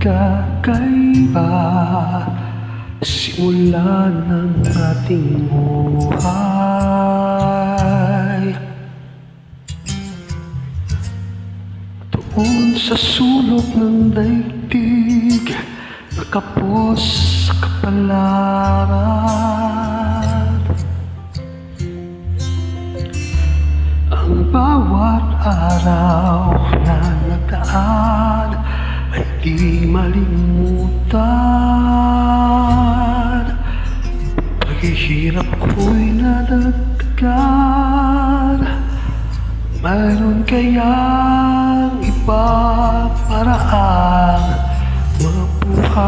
kakaiba. Simula ng ating buhay doon sa sulok ng daigdig, nakapos sa kapalaran. Ang bawat araw na nagdaan ay di malimutan. Paghihirap ko'y nadagdagan. Mayroon kayang ibang paraang mabuhay?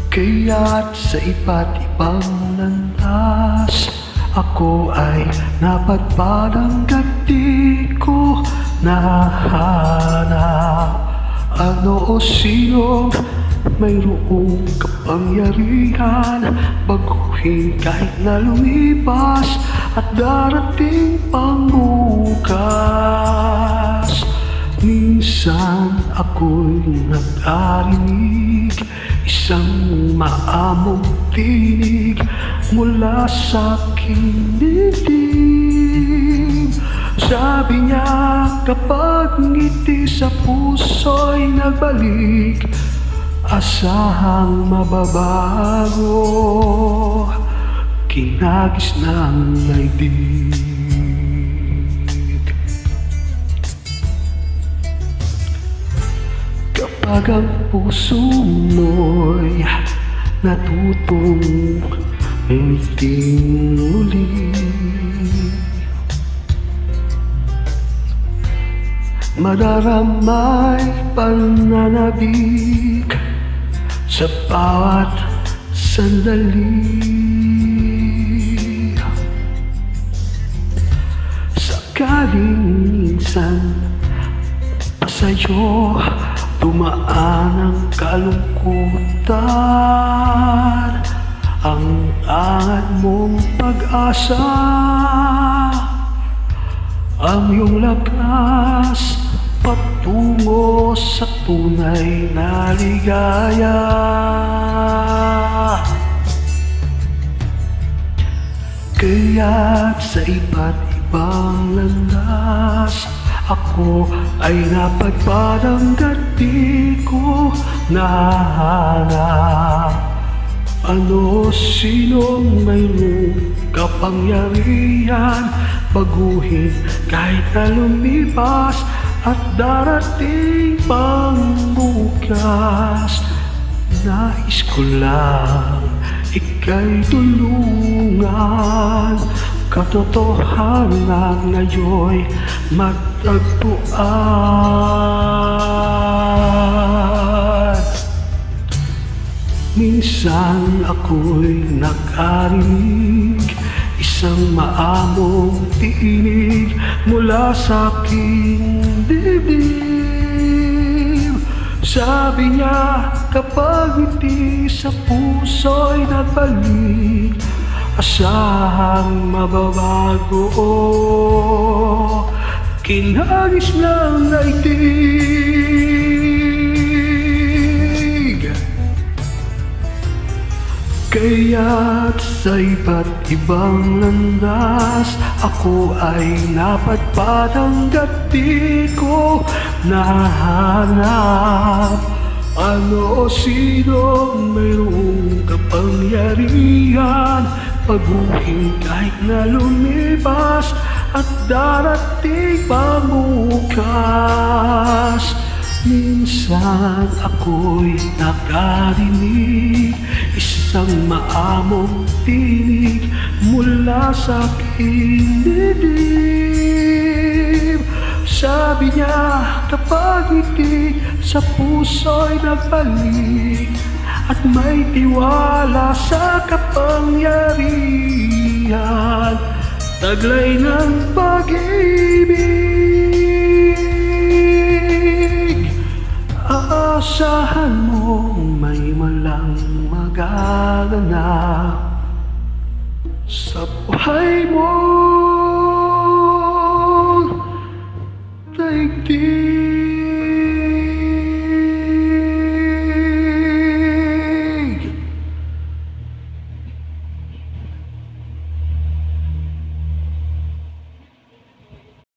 Kaya't sa iba't ibang landas ako ay napadpad hangga't di ko nahanap ano o sino mayroong kapangyarihan baguhin kahit na lumipas at darating pang bukas. Minsan ako'y nag-arinig isang maamong tinig mula sa aking dibdib. Sabi niya kapag ngiti sa puso'y nagbalik, asahang mababago kinagis ng daigdig. Kapag ang puso mo'y natutong umiting uli, madaramay pananabik sa bawat sandali. Sakaling minsan pa sa'yo dumaan ang kalungkutan, ang angat mong pag-asa, ang iyong lakas patungo sa tunay na ligaya. Kaya't sa iba't ibang landas ako ay napadpad hangga't di ko nahanap ano sinong mayroong kapangyarihan baguhin kahit na lumipas at darating pang bukas. Nais ko lang ika'y tulungan, katotohanan ngayon'y magtagpuan. Minsan ako'y nag-arinig isang maamong tinig mula sa aking dibdib. Sabi niya kapag ngiti sa puso'y nagbalik, asahang mababago kinagis ng daigdig. Kaya't sa iba't ibang landas ako ay napadpad hangga't di ko nahanap ano o sino mayroong kapangyarihan baguhin kahit na lumipas at darating pang bukas. Minsan ako'y nakarinig isang maamong tinig mula sa aking dibdib. Sabi niya kapag ngiti sa puso'y nagbalik at may tiwala sa kapangyarihan, taglay ng pag-ibig. Aasahan mong may malang magaganap sa buhay mo.